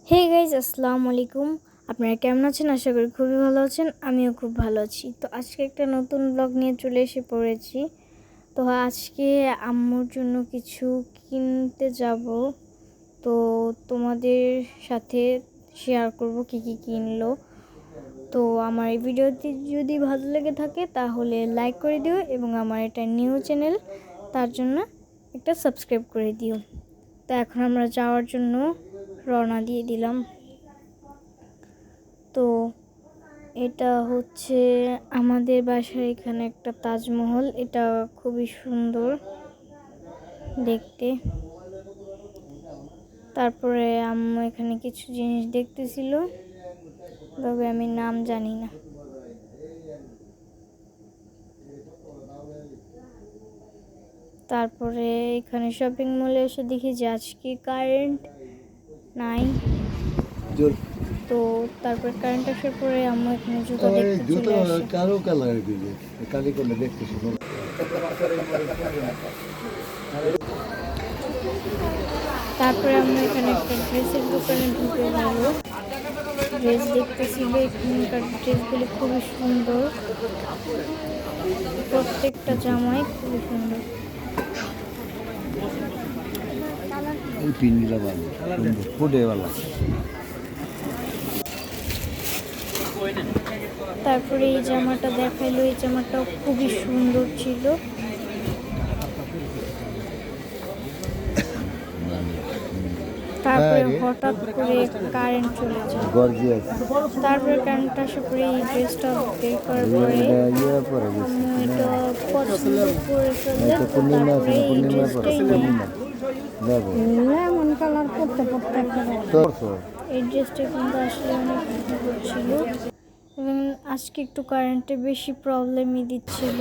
Hey guys, আসসালামু আলাইকুম। আপনারা কেমন আছেন? আশা করি খুবই ভালো আছেন। আমিও খুব ভালো আছি। তো আজকে একটা নতুন ব্লগ নিয়ে চলে এসে পড়েছি। তো আজকে আম্মুর জন্য কিছু কিনতে যাব। তো তোমাদের সাথে শেয়ার করব কি কি কিনলো। তো আমার এই ভিডিওটি যদি ভালো লেগে থাকে তাহলে লাইক করে দিও, এবং আমার এটা নিউ চ্যানেল, তার জন্য একটা সাবস্ক্রাইব করে দিও। তো এখন আমরা যাওয়ার জন্য রওনা দিয়ে দিলাম। তো এটা হচ্ছে আমাদের বাসার এখানে একটা তাজমহল। এটা খুবই সুন্দর দেখতে। তারপরে আম্মু এখানে কিছু জিনিস দেখতেছিল, তবে আমি নাম জানি না। তারপরে এখানে শপিং মলে এসে দেখি যে আজকে কারেন্ট নাই। তো তারপরে কারেন্ট আসার পরে আম্মু এখানে জুতো দেখতে চলে আসে। কালো কালার দিলে কালি করলে দেখতে সুন্দর। তারপরে আমরা এখানে একটা ড্রেসের দোকানে ঢুকে গেল। ড্রেস দেখতেছিল, এখানকার ড্রেসগুলি খুবই সুন্দর, প্রত্যেকটা জামাই খুবই সুন্দর। এই পিনগুলো ভালো সুন্দর ফুডেওয়ালা। তারপরে এই জামাটা দেখাইলো, এই জামাটাও খুবই সুন্দর ছিল। তারপরে হঠাৎ করে কারেন্ট চলে যায়। তারপরে কারেন্ট আসার পরে এই ড্রেসটা বের করার পরে এটা পছন্দ করে ফেললে, তারপরে এই ড্রেসটাই নেই। এই ড্রেসটা কিন্তু আসলে অনেক সুন্দর ছিল, এবং আজকে একটু কারেন্টে বেশি প্রবলেমই দিচ্ছিল।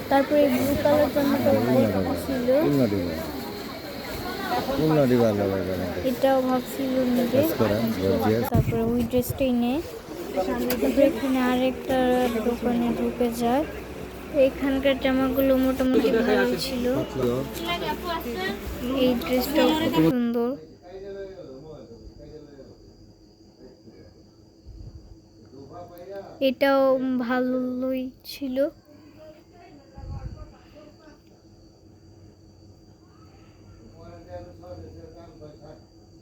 তারপরে ব্লু কালার জামাটা ছিল, এটাও ভাবছিল নেবে। তারপরে ওই ড্রেসটাই নেয়। তারপরে এখানে আরেকটা দোকানে ঢুকে যায়। এখানকার জামাগুলো মোটামুটি ভালো ছিল। এই ড্রেসটাও খুব সুন্দর। এটাও ভালোই ছিল।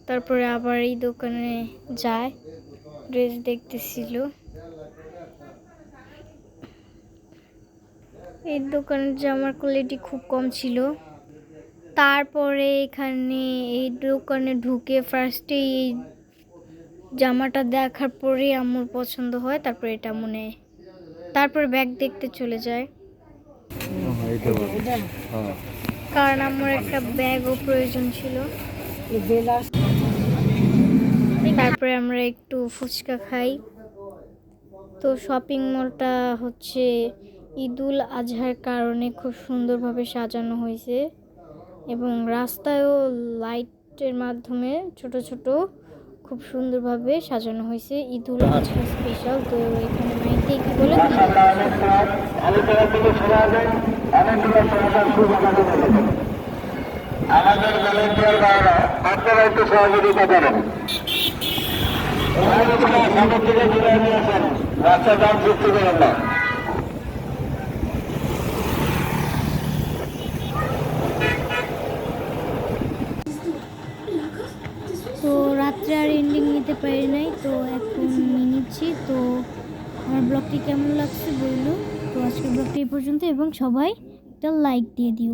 তারপরে আবার এই দোকানে যায়, ড্রেস দেখতেছিল। এই দোকানের জামার কোয়ালিটি খুব কম ছিল। তারপরে এখানে এই দোকানে ঢুকে ফার্স্টে এই জামাটা দেখার পরে আমার পছন্দ হয়, তারপরে এটা মনে, তারপর ব্যাগ দেখতে চলে যায়, কারণ আমার একটা ব্যাগও প্রয়োজন ছিল। তারপরে আমরা একটু ফুচকা খাই। তো শপিং মলটা হচ্ছে ঈদুল আজহার কারণে খুব সুন্দরভাবে সাজানো হয়েছে, এবং রাস্তায়ও লাইটের মাধ্যমে ছোট ছোট খুব সুন্দরভাবে সাজানো হয়েছে ঈদুল আজহা স্পেশাল। তো এখানে মাইকে কি বলে আমাদের ভলেন্টিয়ার ভাইরা আপনারা একটু সহযোগিতা করেন। সামনের থেকে ঘুরে নিয়েছেন, রাস্তা দাম সৃষ্টি করেন না। তো রাত্রে আর এন্ডিং নিতে পারি নাই, তো এখন নিয়ে নিচ্ছি। তো আমার ব্লগটি কেমন লাগছে বললো। তো আজকের ব্লগটি এই পর্যন্ত, এবং সবাই একটা লাইক দিয়ে দিও।